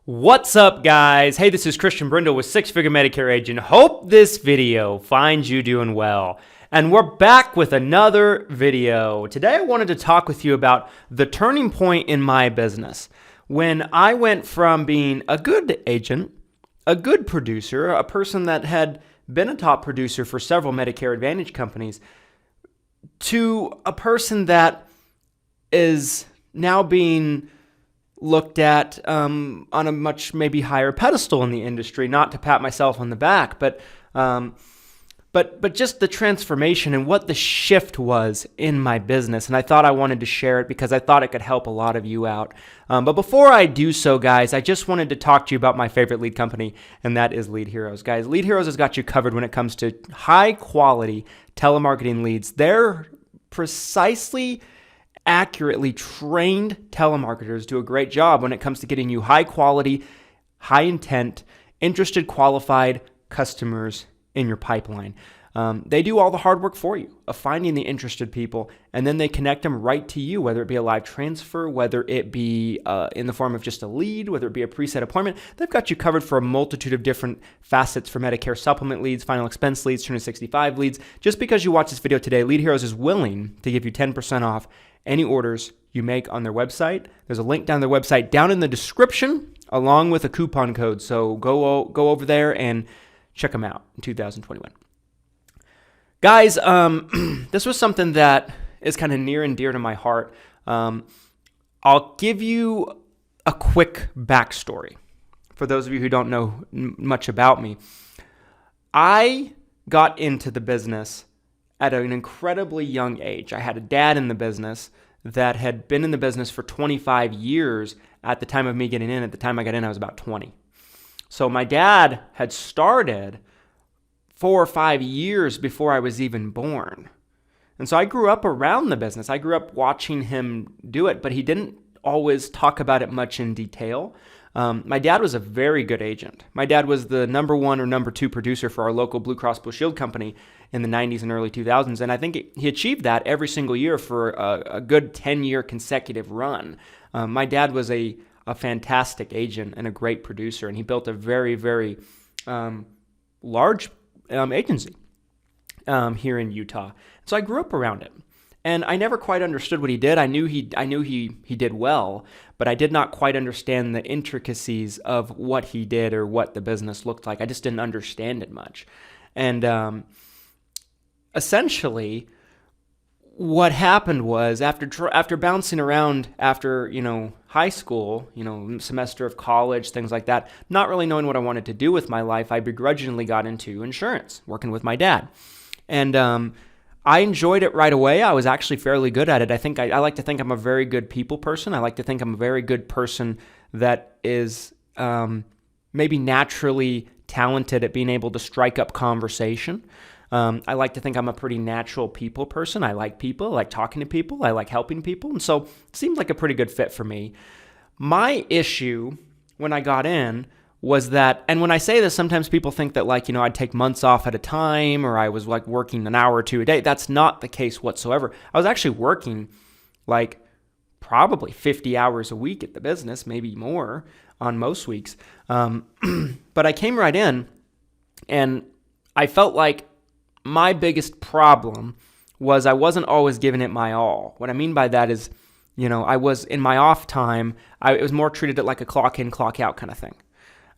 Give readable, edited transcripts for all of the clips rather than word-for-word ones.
What's up, guys? Hey, this is Christian Brindle with Six Figure Medicare Agent. Hope this video finds you doing well. And we're back with another video. Today I wanted to talk with you about the turning point in my business. When I went from being a good agent, a good producer, a person that had been a top producer for several Medicare Advantage companies, to a person that is now being looked at on a much maybe higher pedestal in the industry. Not to pat myself on the back, but just the transformation and what the shift was in my business. And I thought I wanted to share it because I thought it could help a lot of you out. But before I do so, guys, I just wanted to talk to you about my favorite lead company, and that is Lead Heroes. Guys, Lead Heroes has got you covered when it comes to high quality telemarketing leads. They're precisely accurately trained telemarketers do a great job when it comes to getting you high quality, high intent, interested, qualified customers in your pipeline. They do all the hard work for you of finding the interested people, and then they connect them right to you, whether it be a live transfer, whether it be in the form of just a lead, whether it be a preset appointment. They've got you covered for a multitude of different facets for Medicare supplement leads, final expense leads, 365 leads. Just because you watch this video today, Lead Heroes is willing to give you 10% off any orders you make on their website. There's a link down their website down in the description, along with a coupon code. So go over there and check them out in 2021. Guys, this was something that is kind of near and dear to my heart. I'll give you a quick backstory for those of you who don't know much about me. I got into the business at an incredibly young age. I had a dad in the business that had been in the business for 25 years at the time of me getting in. At the time I got in, I was about 20. So my dad had started 4 or 5 years before I was even born. And so I grew up around the business. I grew up watching him do it, but he didn't always talk about it much in detail. My dad was a very good agent. My dad was the number 1 or number 2 producer for our local Blue Cross Blue Shield company in the 90s and early 2000s. And I think he achieved that every single year for a good 10-year consecutive run. My dad was a fantastic agent and a great producer, and he built a very, very large agency here in Utah. So I grew up around it. And I never quite understood what he did. I knew he did well, but I did not quite understand the intricacies of what he did or what the business looked like. I just didn't understand it much. And essentially, what happened was after bouncing around after high school, semester of college, things like that, not really knowing what I wanted to do with my life, I begrudgingly got into insurance, working with my dad, and I enjoyed it right away. I was actually fairly good at it. I think I like to think I'm a very good people person. I like to think I'm a very good person that is maybe naturally talented at being able to strike up conversation. I like to think I'm a pretty natural people person. I like people. I like talking to people. I like helping people. And so it seemed like a pretty good fit for me. My issue when I got in was that, and when I say this, sometimes people think that I'd take months off at a time, or I was working an hour or two a day. That's not the case whatsoever. I was actually working probably 50 hours a week at the business, maybe more on most weeks. But I came right in, and I felt like my biggest problem was I wasn't always giving it my all. What I mean by that is, I was in my off time, it was more treated like a clock in, clock out kind of thing.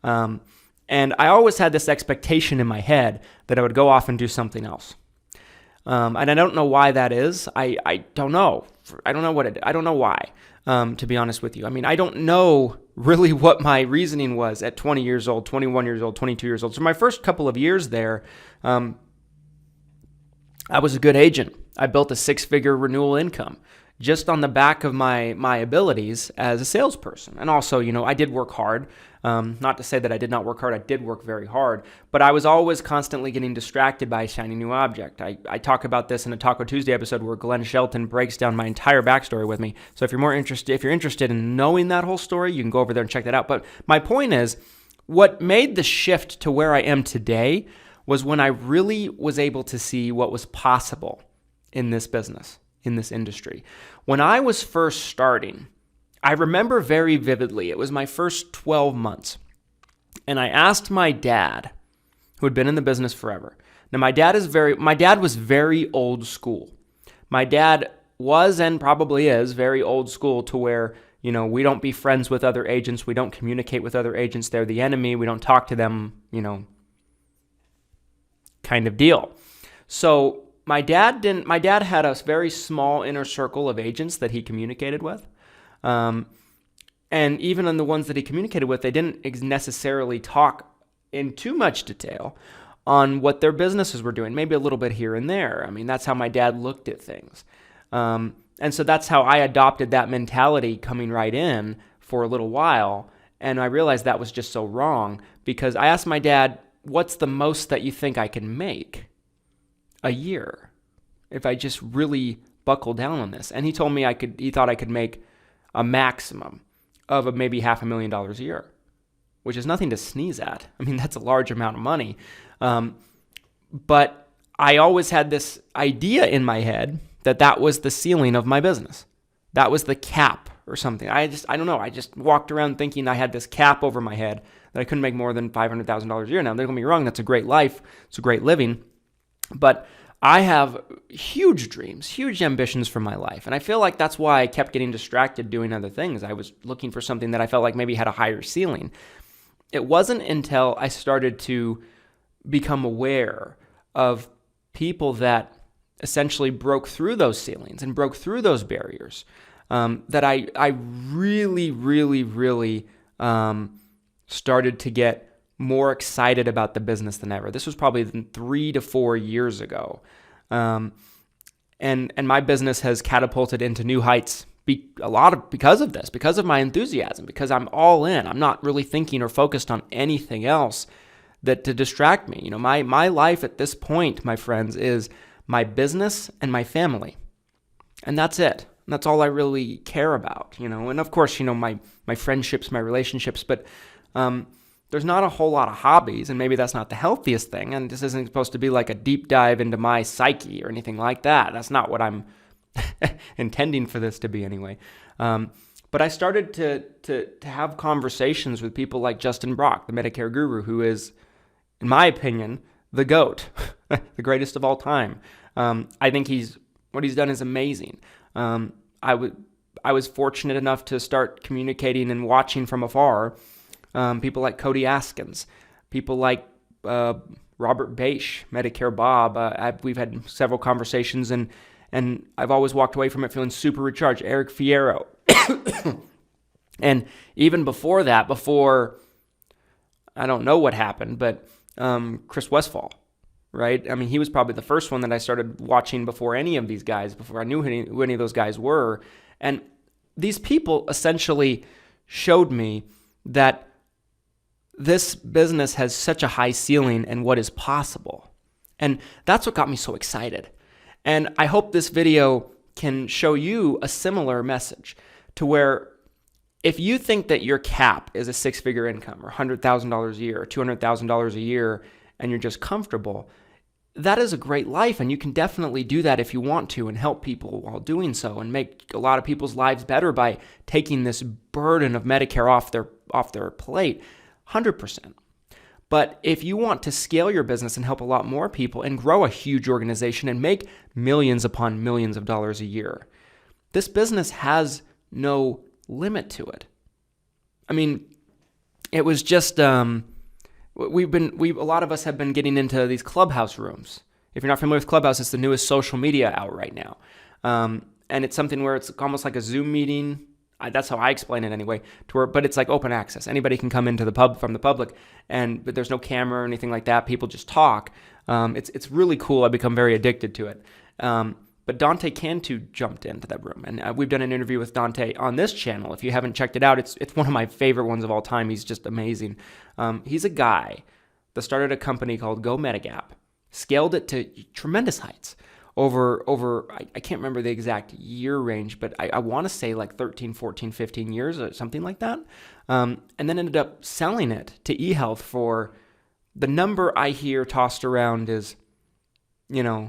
And I always had this expectation in my head that I would go off and do something else. And I don't know why that is. I don't know. I don't know I don't know why, to be honest with you. I mean, I don't know really what my reasoning was at 20 years old, 21 years old, 22 years old. So my first couple of years there, I was a good agent. I built a 6-figure renewal income just on the back of my abilities as a salesperson. And also, I did work hard. Not to say that I did not work hard. I did work very hard. But I was always constantly getting distracted by a shiny new object. I talk about this in a Taco Tuesday episode where Glenn Shelton breaks down my entire backstory with me. So if you're interested in knowing that whole story, you can go over there and check that out. But my point is, what made the shift to where I am today was when I really was able to see what was possible in this business, in this industry. When I was first starting, I remember very vividly, it was my first 12 months. And I asked my dad, who had been in the business forever. Now, my dad was very old school. My dad was and probably is very old school to where, we don't be friends with other agents. We don't communicate with other agents. They're the enemy. We don't talk to them, kind of deal. So my dad had a very small inner circle of agents that he communicated with. And even on the ones that he communicated with, they didn't necessarily talk in too much detail on what their businesses were doing, maybe a little bit here and there. I mean, that's how my dad looked at things. And so that's how I adopted that mentality coming right in for a little while. And I realized that was just so wrong, because I asked my dad, what's the most that you think I can make a year if I just really buckle down on this? And he told me he thought I could make a maximum of maybe $500,000 a year, which is nothing to sneeze at. I mean, that's a large amount of money. But I always had this idea in my head that was the ceiling of my business. That was the cap or something. I don't know. I just walked around thinking I had this cap over my head that I couldn't make more than $500,000 a year. Now, don't get me wrong. That's a great life. It's a great living. But I have huge dreams, huge ambitions for my life. And I feel like that's why I kept getting distracted doing other things. I was looking for something that I felt like maybe had a higher ceiling. It wasn't until I started to become aware of people that essentially broke through those ceilings and broke through those barriers that I really, really, really started to get more excited about the business than ever. This was probably 3 to 4 years ago. And my business has catapulted into new heights because of this, because of my enthusiasm, because I'm all in. I'm not really thinking or focused on anything else to distract me. My life at this point, my friends, is my business and my family. And that's it. That's all I really care about, And of course, my friendships, my relationships, but there's not a whole lot of hobbies, and maybe that's not the healthiest thing. And this isn't supposed to be like a deep dive into my psyche or anything like that. That's not what I'm intending for this to be anyway. But I started to have conversations with people like Justin Brock, the Medicare guru, who is, in my opinion, the GOAT, the greatest of all time. I think what he's done is amazing. I was fortunate enough to start communicating and watching from afar. People like Cody Askins, people like Robert Bache, Medicare Bob. We've had several conversations, and I've always walked away from it feeling super recharged. Eric Fierro. And even before that, I don't know what happened, but Chris Westfall, right? I mean, he was probably the first one that I started watching before any of these guys, before I knew who any of those guys were. And these people essentially showed me that this business has such a high ceiling and what is possible. And that's what got me so excited. And I hope this video can show you a similar message to where if you think that your cap is a six-figure income or $100,000 a year or $200,000 a year and you're just comfortable, that is a great life, and you can definitely do that if you want to and help people while doing so and make a lot of people's lives better by taking this burden of Medicare off their plate. 100%. But if you want to scale your business and help a lot more people and grow a huge organization and make millions upon millions of dollars a year, this business has no limit to it. I mean, it was just a lot of us have been getting into these Clubhouse rooms. If you're not familiar with Clubhouse, it's the newest social media out right now, and it's something where it's almost like a Zoom meeting. That's how I explain it anyway. But it's like open access. Anybody can come into from the public, but there's no camera or anything like that. People just talk. It's really cool. I've become very addicted to it. But Dante Cantu jumped into that room, and we've done an interview with Dante on this channel. If you haven't checked it out, it's one of my favorite ones of all time. He's just amazing. He's a guy that started a company called Go Medigap, scaled it to tremendous heights. Over I can't remember the exact year range, but I want to say like 13, 14, 15 years or something like that. And then ended up selling it to eHealth for the number I hear tossed around is,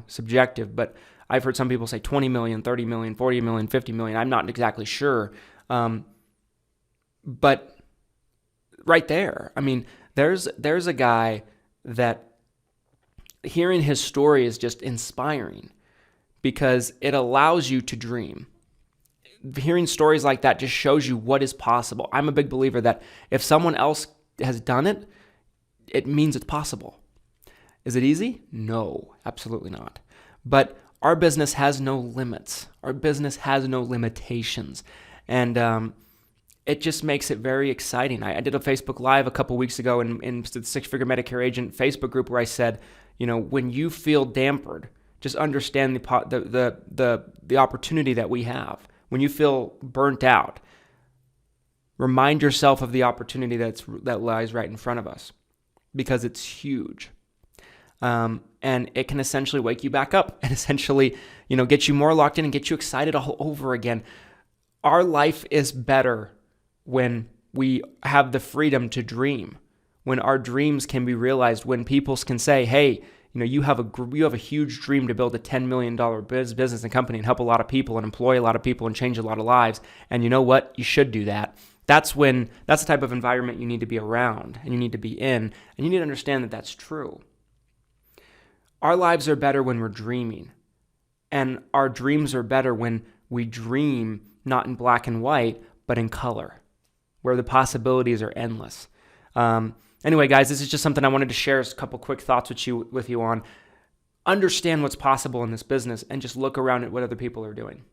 subjective, but I've heard some people say 20 million, 30 million, 40 million, 50 million. I'm not exactly sure. But right there, I mean, there's a guy that hearing his story is just inspiring because it allows you to dream. Hearing stories like that just shows you what is possible. I'm a big believer that if someone else has done it, it means it's possible. Is it easy? No, absolutely not. But our business has no limits. Our business has no limitations. And it just makes it very exciting. I did a Facebook Live a couple weeks ago in the Six Figure Medicare Agent Facebook group where I said, when you feel dampered, just understand the opportunity that we have. When you feel burnt out, remind yourself of the opportunity that lies right in front of us, because it's huge. And it can essentially wake you back up and essentially, get you more locked in and get you excited all over again. Our life is better when we have the freedom to dream, when our dreams can be realized, when people can say, hey, you have a huge dream to build a $10 million business and company and help a lot of people and employ a lot of people and change a lot of lives. And you know what? You should do that. That's the type of environment you need to be around and you need to be in. And you need to understand that that's true. Our lives are better when we're dreaming. And our dreams are better when we dream not in black and white, but in color, where the possibilities are endless. Anyway, guys, this is just something I wanted to share, a couple quick thoughts with you on. Understand what's possible in this business and just look around at what other people are doing.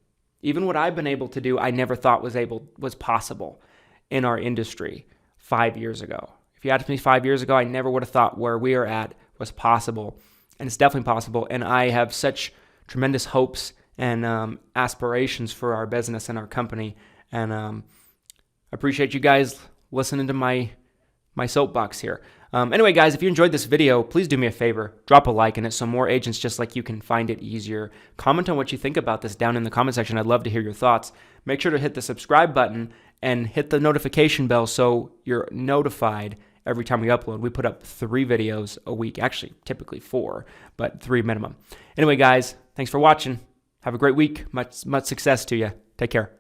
Even what I've been able to do, I never thought was possible in our industry 5 years ago. If you asked me 5 years ago, I never would have thought where we are at was possible. And it's definitely possible. And I have such tremendous hopes and aspirations for our business and our company. And I appreciate you guys listening to my soapbox here. Anyway, guys, if you enjoyed this video, please do me a favor. Drop a like in it so more agents just like you can find it easier. Comment on what you think about this down in the comment section. I'd love to hear your thoughts. Make sure to hit the subscribe button and hit the notification bell so you're notified every time we upload. We put up 3 videos a week. Actually, typically 4, but 3 minimum. Anyway, guys, thanks for watching. Have a great week. Much success to you. Take care.